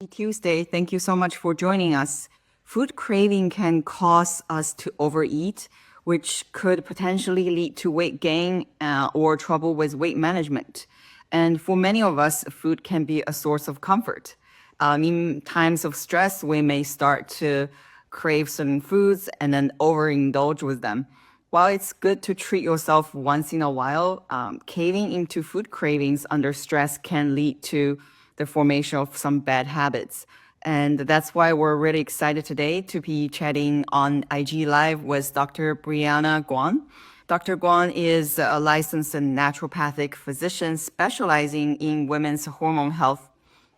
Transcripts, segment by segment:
Tuesday. Thank you so much for joining us. Food craving can cause us to overeat, which could potentially lead to weight gain or trouble with weight management. And for many of us, food can be a source of comfort. In times of stress, we may start to crave certain foods and then overindulge with them. While it's good to treat yourself once in a while, caving into food cravings under stress can lead to the formation of some bad habits. And that's why we're really excited today to be chatting on IG Live with Dr. BreAnna Guan. Dr. Guan is a licensed naturopathic physician specializing in women's hormone health.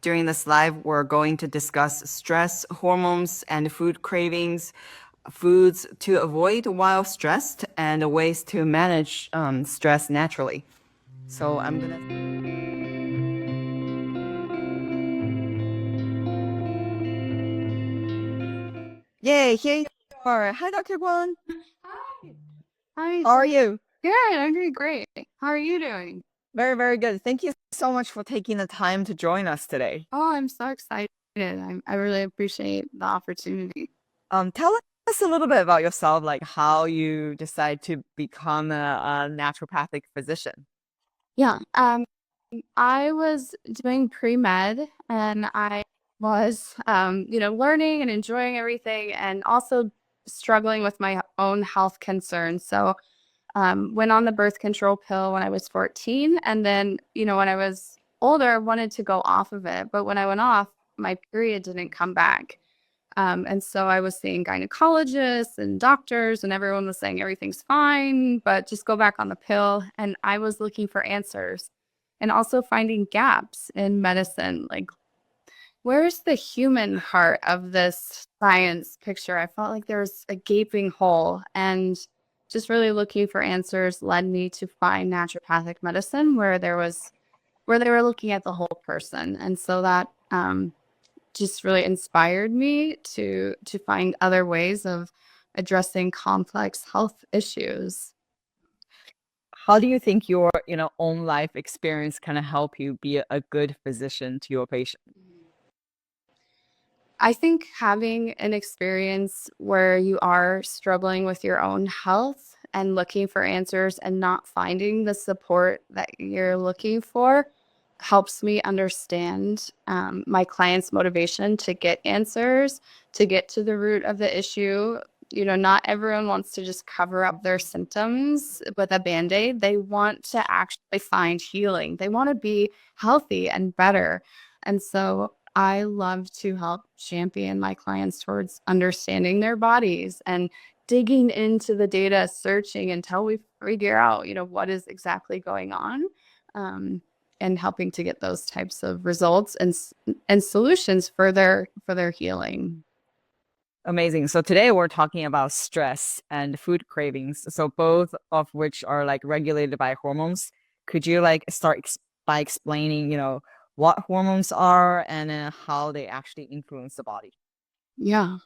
During this live, we're going to discuss stress, hormones, and food cravings, foods to avoid while stressed, and ways to manage stress naturally. So I'm gonna. Yay, here you are. Hi, Dr. Guan. Hi. Hi. How are you? Good. I'm doing great. How are you doing? Very, very good. Thank you so much for taking the time to join us today. Oh, I'm so excited. I really appreciate the opportunity. Tell us a little bit about yourself, like how you decide to become a naturopathic physician. Yeah. I was doing pre-med and I was learning and enjoying everything and also struggling with my own health concerns. So went on the birth control pill when I was 14. And then, when I was older, I wanted to go off of it. But when I went off, my period didn't come back. And so I was seeing gynecologists and doctors, and everyone was saying everything's fine, but just go back on the pill. And I was looking for answers and also finding gaps in medicine. Like, where's the human part of this science picture? I felt like there was a gaping hole, and just really looking for answers led me to find naturopathic medicine where they were looking at the whole person. And so that just really inspired me to find other ways of addressing complex health issues. How do you think your, own life experience can help you be a good physician to your patient? I think having an experience where you are struggling with your own health and looking for answers and not finding the support that you're looking for helps me understand my client's motivation to get answers, to get to the root of the issue. Not everyone wants to just cover up their symptoms with a band-aid. They want to actually find healing. They want to be healthy and better. And so I love to help champion my clients towards understanding their bodies and digging into the data, searching until we figure out, what is exactly going on, and helping to get those types of results and solutions for their healing. Amazing. So today we're talking about stress and food cravings. So both of which are like regulated by hormones. Could you like start by explaining, what hormones are and how they actually influence the body? Yeah.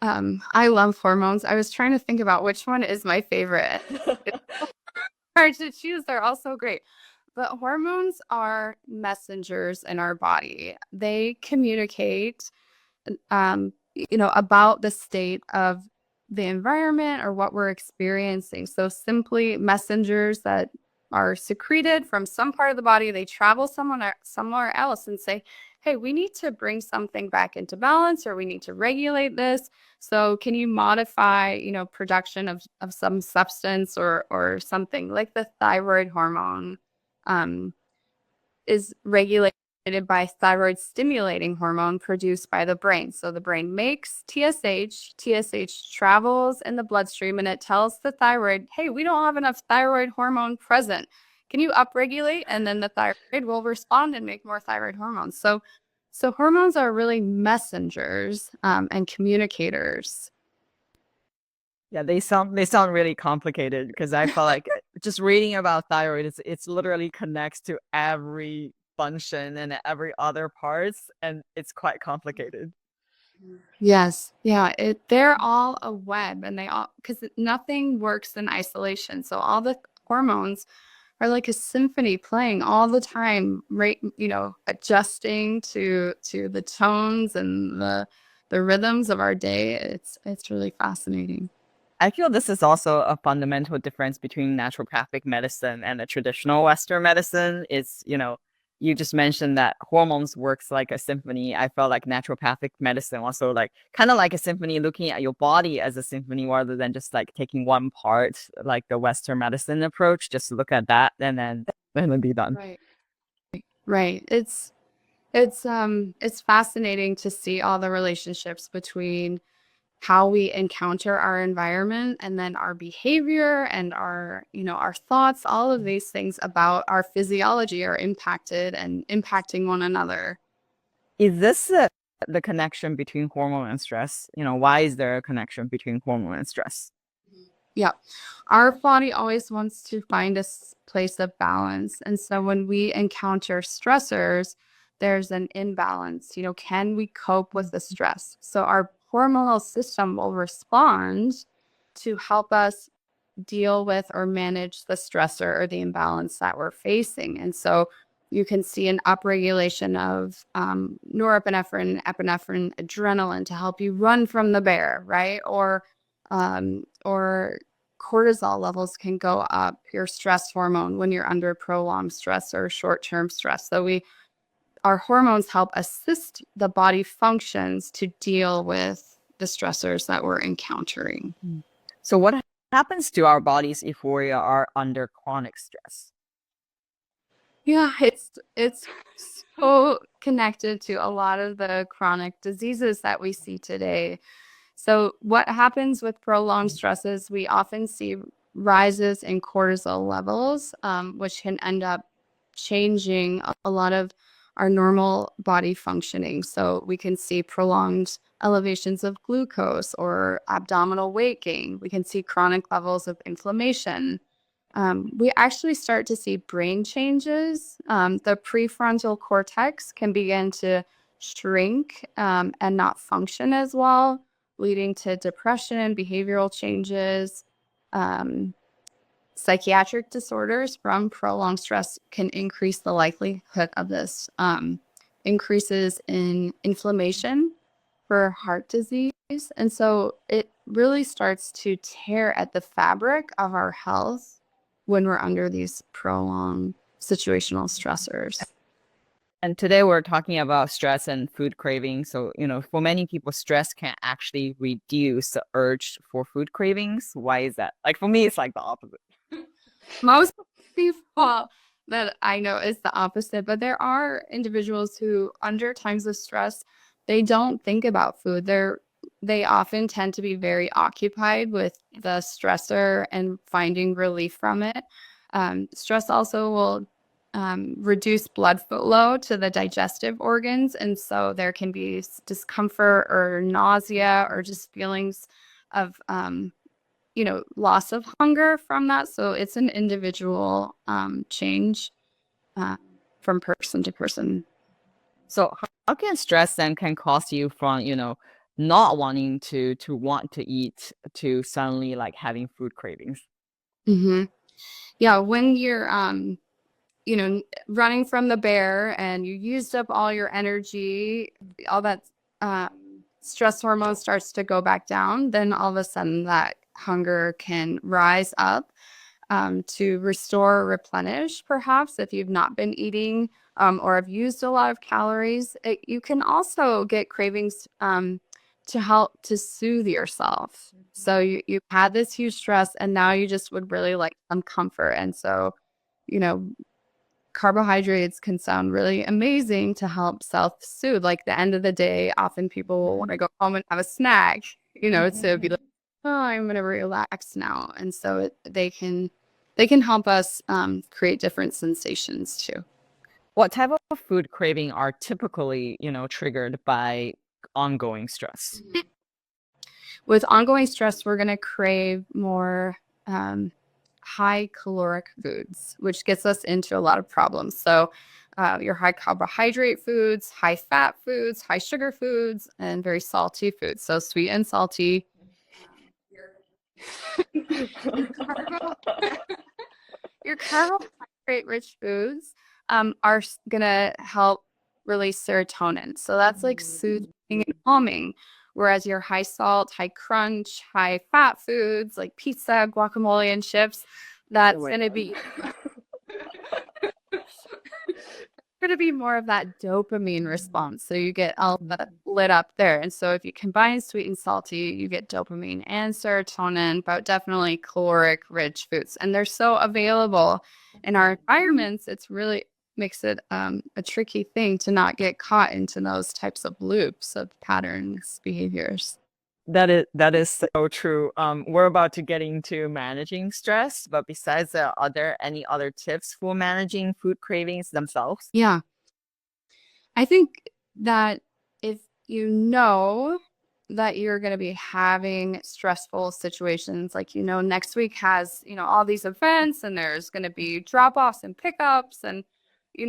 I love hormones. I was trying to think about which one is my favorite. It's hard to choose. They're all so great. But hormones are messengers in our body. They communicate, about the state of the environment or what we're experiencing. So simply messengers that are secreted from some part of the body, they travel somewhere else and say, hey, we need to bring something back into balance, or we need to regulate this. So can you modify, production of some substance or something like the thyroid hormone um, is regulated by thyroid stimulating hormone produced by the brain. So the brain makes TSH travels in the bloodstream, and it tells the thyroid, hey, we don't have enough thyroid hormone present. Can you upregulate? And then the thyroid will respond and make more thyroid hormones. So hormones are really messengers and communicators. Yeah, they sound really complicated because I felt like just reading about thyroid, it's literally connects to every function and every other parts, and it's quite complicated. Yes. Yeah. They're all a web, and they all, because nothing works in isolation. So all the hormones are like a symphony playing all the time, right? Adjusting to the tones and the rhythms of our day. It's really fascinating. I feel this is also a fundamental difference between naturopathic medicine and a traditional Western medicine. You just mentioned that hormones works like a symphony. I felt like naturopathic medicine also like kind of like a symphony, looking at your body as a symphony rather than just like taking one part, like the Western medicine approach. Just look at that and then be done. Right. Right. It's fascinating to see all the relationships between how we encounter our environment and then our behavior and our thoughts. All of these things about our physiology are impacted and impacting one another. Is this the connection between hormone and stress? Why is there a connection between hormone and stress? Yeah. Our body always wants to find a place of balance. And so when we encounter stressors, there's an imbalance. Can we cope with the stress? So our hormonal system will respond to help us deal with or manage the stressor or the imbalance that we're facing. And so you can see an upregulation of norepinephrine, epinephrine, adrenaline to help you run from the bear, right? Or cortisol levels can go up, your stress hormone, when you're under prolonged stress or short-term stress. So our hormones help assist the body functions to deal with the stressors that we're encountering. So what happens to our bodies if we are under chronic stress? Yeah, it's so connected to a lot of the chronic diseases that we see today. So what happens with prolonged stresses, we often see rises in cortisol levels, which can end up changing a lot of our normal body functioning. So we can see prolonged elevations of glucose or abdominal weight gain. We can see chronic levels of inflammation. We actually start to see brain changes. The prefrontal cortex can begin to shrink and not function as well, leading to depression, behavioral changes. Psychiatric disorders from prolonged stress can increase the likelihood of this. Increases in inflammation for heart disease. And so it really starts to tear at the fabric of our health when we're under these prolonged situational stressors. And today we're talking about stress and food craving. So, for many people, stress can actually reduce the urge for food cravings. Why is that? Like for me, it's like the opposite. Most people that I know is the opposite, but there are individuals who, under times of stress, they don't think about food. They often tend to be very occupied with the stressor and finding relief from it. Stress also will reduce blood flow to the digestive organs, and so there can be discomfort or nausea or just feelings of loss of hunger from that. So it's an individual change from person to person. So how can stress then can cause you from, not wanting to want to eat to suddenly like having food cravings? Mm-hmm. Yeah, when you're running from the bear and you used up all your energy, all that stress hormone starts to go back down, then all of a sudden that hunger can rise up to restore or replenish, perhaps if you've not been eating or have used a lot of calories. You can also get cravings to help to soothe yourself. So you've had this huge stress and now you just would really like some comfort. And so, you know, carbohydrates can sound really amazing to help self-soothe. Like the end of the day, often people will want to go home and have a snack, to be like, oh, I'm going to relax now. And so they can help us create different sensations too. What type of food craving are typically, triggered by ongoing stress? With ongoing stress, we're going to crave more high caloric foods, which gets us into a lot of problems. So your high carbohydrate foods, high fat foods, high sugar foods, and very salty foods. So sweet and salty. Your carbohydrates carbohydrate-rich foods are gonna help release serotonin. So that's like soothing and calming. Whereas your high salt, high crunch, high fat foods like pizza, guacamole, and chips, that's gonna be more of that dopamine response. So you get all that lit up there. And so if you combine sweet and salty, you get dopamine and serotonin, but definitely caloric rich foods. And they're so available in our environments. It's really makes it a tricky thing to not get caught into those types of loops of patterns, behaviors. That is so true. We're about to get into managing stress, but besides that, are there any other tips for managing food cravings themselves? Yeah. I think that if you know that you're going to be having stressful situations, like, next week has, all these events and there's going to be drop-offs and pickups and,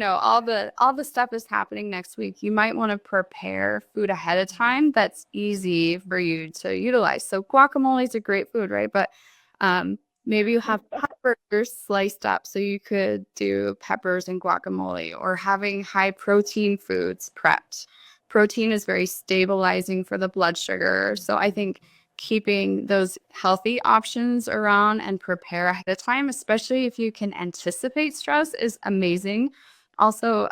all the stuff is happening next week. You might want to prepare food ahead of time that's easy for you to utilize. So guacamole is a great food, right? But maybe you have peppers sliced up, so you could do peppers and guacamole, or having high protein foods prepped. Protein is very stabilizing for the blood sugar. So I think keeping those healthy options around and prepare ahead of time, especially if you can anticipate stress, is amazing. Also,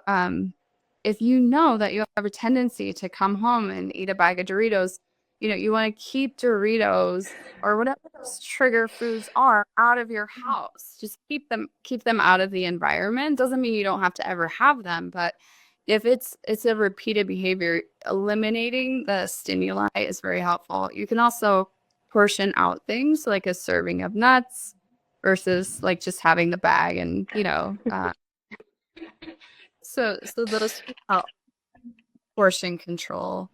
if you know that you have a tendency to come home and eat a bag of Doritos, you want to keep Doritos or whatever those trigger foods are out of your house. Just keep them out of the environment. Doesn't mean you don't have to ever have them, but if it's a repeated behavior, eliminating the stimuli is very helpful. You can also portion out things like a serving of nuts versus like just having the bag and so those help portion control.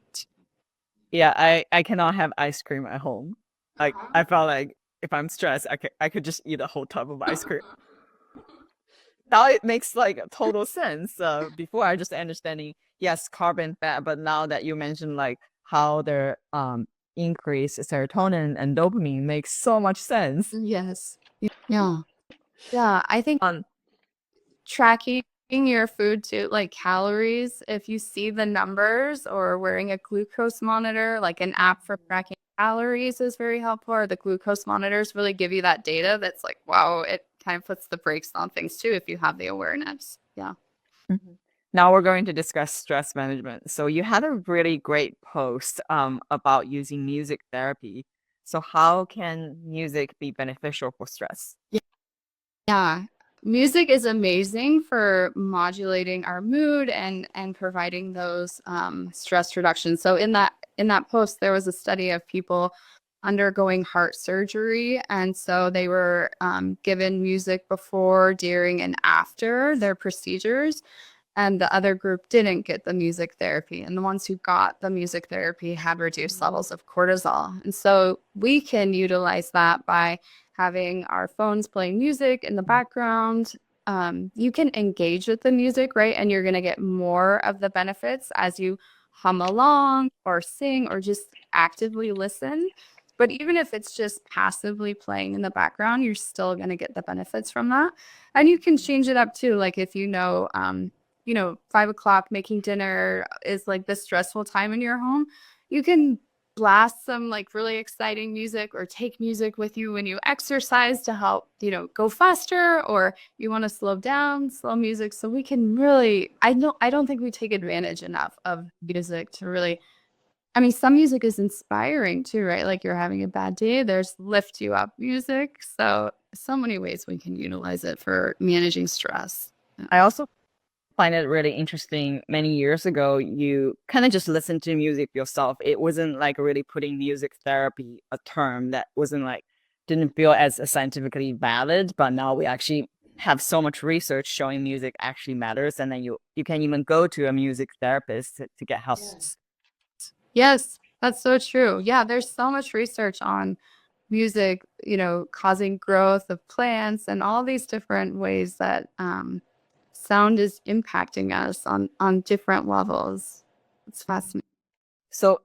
Yeah, I cannot have ice cream at home. Like I felt like if I'm stressed, I could just eat a whole tub of ice cream. Now it makes like total sense. Before I just understanding, yes, carb and fat, but now that you mentioned like how their increase serotonin and dopamine makes so much sense. Yes. Yeah. Yeah. I think Um, tracking your food too, like calories, if you see the numbers, or wearing a glucose monitor, like an app for tracking calories is very helpful, or the glucose monitors really give you that data that's like, wow, it kind of puts the brakes on things too if you have the awareness. Yeah. Mhm. Now we're going to discuss stress management. So you had a really great post about using music therapy. So how can music be beneficial for stress? Yeah. Music is amazing for modulating our mood and providing those stress reductions. So in that post, there was a study of people undergoing heart surgery, and so they were given music before, during, and after their procedures, and the other group didn't get the music therapy. And the ones who got the music therapy had reduced levels of cortisol. And so we can utilize that by having our phones playing music in the background. You can engage with the music, right? And you're going to get more of the benefits as you hum along or sing or just actively listen. But even if it's just passively playing in the background, you're still going to get the benefits from that. And you can change it up too. Like if 5 o'clock making dinner is like the stressful time in your home, you can blast some like really exciting music, or take music with you when you exercise to help, go faster, or you want to slow down, slow music. So we can really, I don't think we take advantage enough of music to really, I mean, some music is inspiring too, right? Like you're having a bad day, there's lift you up music. So many ways we can utilize it for managing stress. I also find it really interesting. Many years ago, you kind of just listened to music yourself. It wasn't like really putting music therapy, a term that wasn't like, didn't feel as scientifically valid. But now we actually have so much research showing music actually matters. And then you can even go to a music therapist to get help. Yes, that's so true. Yeah, there's so much research on music, causing growth of plants and all these different ways that sound is impacting us on different levels. It's fascinating. So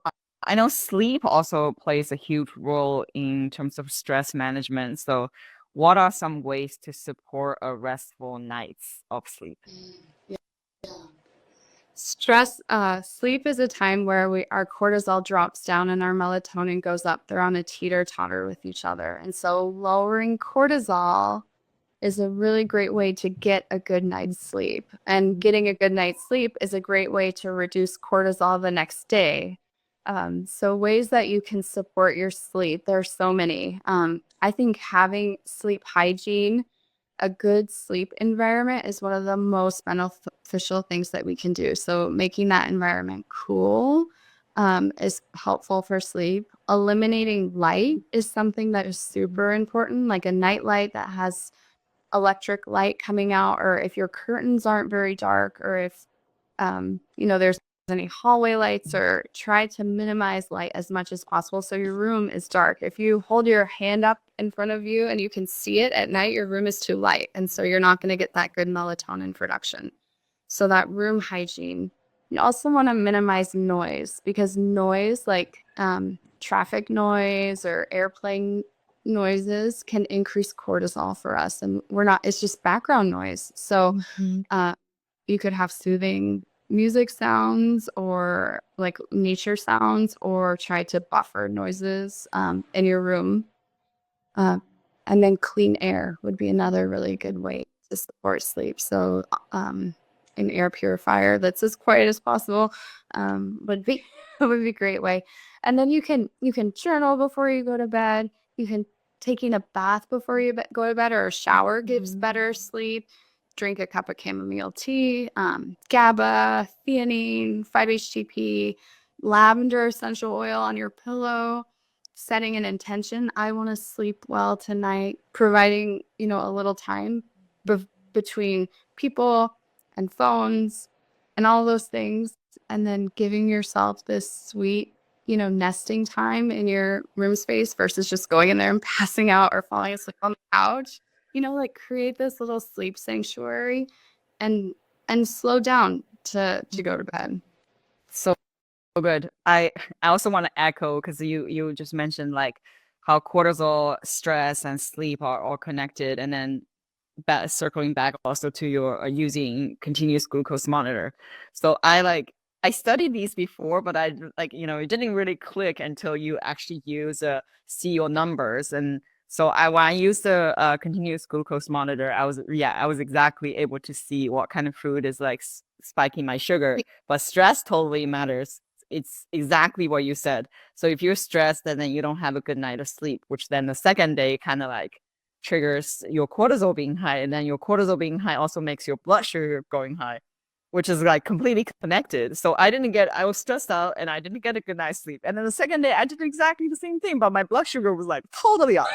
I know sleep also plays a huge role in terms of stress management. So what are some ways to support a restful nights of sleep? Sleep is a time where our cortisol drops down and our melatonin goes up. They're on a teeter-totter with each other. And so lowering cortisol is a really great way to get a good night's sleep. And getting a good night's sleep is a great way to reduce cortisol the next day. So ways that you can support your sleep, there are so many. I think having sleep hygiene, a good sleep environment is one of the most beneficial things that we can do. So making that environment cool is helpful for sleep. Eliminating light is something that is super important, like a night light that has electric light coming out, or if your curtains aren't very dark, or if there's any hallway lights, or try to minimize light as much as possible so your room is dark. If you hold your hand up in front of you and you can see it at night, your room is too light, and so you're not going to get that good melatonin production. So that room hygiene. You also want to minimize noise, because noise, like traffic noise or airplane noises, can increase cortisol for us, and it's just background noise. So you could have soothing music sounds or like nature sounds, or try to buffer noises in your room. And then clean air would be another really good way to support sleep. So an air purifier that's as quiet as possible would be would be a great way. And then you can journal before you go to bed. You can taking a bath before you go to bed, or a shower gives better sleep. Drink a cup of chamomile tea, GABA, theanine, 5-HTP, lavender essential oil on your pillow. Setting an intention, I want to sleep well tonight, providing a little time between people and phones and all those things, and then giving yourself this sweet nesting time in your room space versus just going in there and passing out or falling asleep on the couch. Like create this little sleep sanctuary and slow down to go to bed. So good. I also want to echo, because you just mentioned like how cortisol, stress, and sleep are all connected, and then circling back also to your using continuous glucose monitor. So I studied these before, but I it didn't really click until you actually see your numbers. And so when I used the continuous glucose monitor, I was exactly able to see what kind of food is like spiking my sugar. But stress totally matters. It's exactly what you said. So if you're stressed, then you don't have a good night of sleep, which then the second day kind of like triggers your cortisol being high, and then your cortisol being high also makes your blood sugar going high, which is like completely connected. So I was stressed out and I didn't get a good night's sleep. And then the second day I did exactly the same thing, but my blood sugar was like totally up.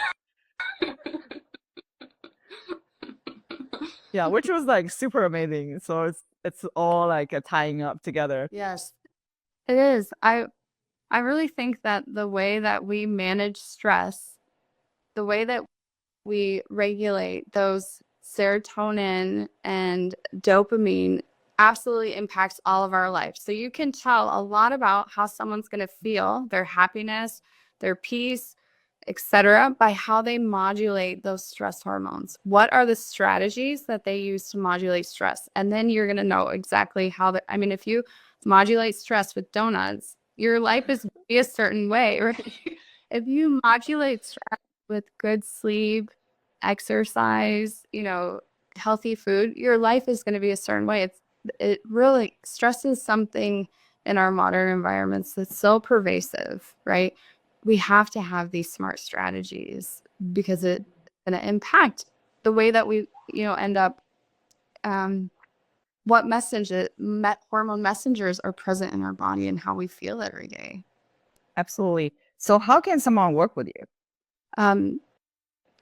Yeah, which was like super amazing. So it's all like a tying up together. Yes, it is. I really think that the way that we manage stress, the way that we regulate those serotonin and dopamine, absolutely impacts all of our life. So you can tell a lot about how someone's going to feel, their happiness, their peace, etc., by how they modulate those stress hormones. What are the strategies that they use to modulate stress? And then you're going to know exactly if you modulate stress with donuts, your life is going to be a certain way, right? If you modulate stress with good sleep, exercise, healthy food, your life is going to be a certain way. It really, stress is something in our modern environments that's so pervasive, right? We have to have these smart strategies, because it's going to impact the way that we, end up, what hormone messengers are present in our body and how we feel every day. Absolutely. So how can someone work with you?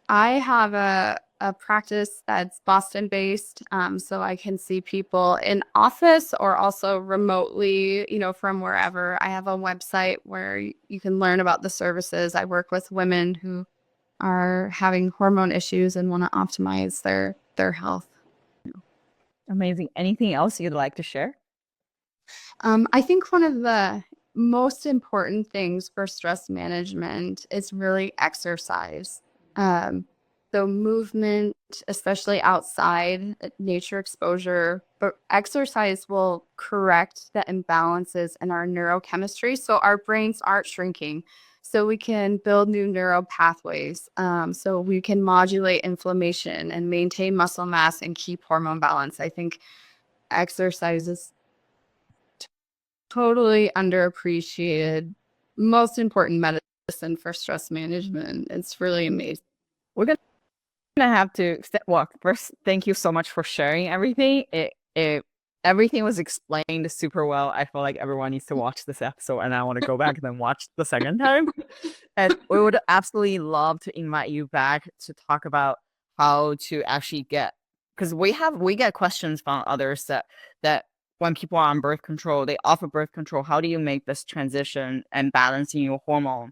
I have a practice that's Boston based, so I can see people in office or also remotely, from wherever. I have a website where you can learn about the services. I work with women who are having hormone issues and want to optimize their health. Amazing. Anything else you'd like to share? I think one of the most important things for stress management is really exercise. The So movement, especially outside, nature exposure, but exercise will correct the imbalances in our neurochemistry. So our brains aren't shrinking. So we can build new neural pathways. So we can modulate inflammation and maintain muscle mass and keep hormone balance. I think exercise is totally underappreciated, most important medicine for stress management. It's really amazing. We're gonna have to well, first, thank you so much for sharing everything. Everything was explained super well. I feel like everyone needs to watch this episode, and I want to go back and then watch the second time. And we would absolutely love to invite you back to talk about how to actually get, because we get questions from others that when people are on birth control, they offer birth control. How do you make this transition and balancing your hormone?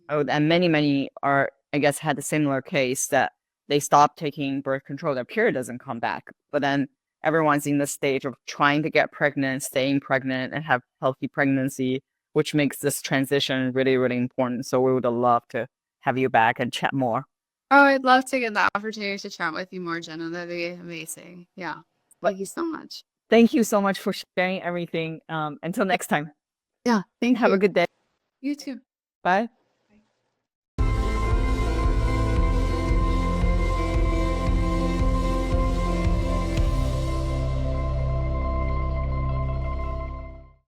Oh, and many are, I guess, had a similar case that they stop taking birth control, their period doesn't come back. But then everyone's in the stage of trying to get pregnant, staying pregnant, and have healthy pregnancy, which makes this transition really, really important. So we would love to have you back and chat more. Oh, I'd love to get the opportunity to chat with you more, Jenna. That'd be amazing. Yeah. Thank you so much. Thank you so much for sharing everything. Until next time, Yeah. Thank have you. a good day. You too. Bye.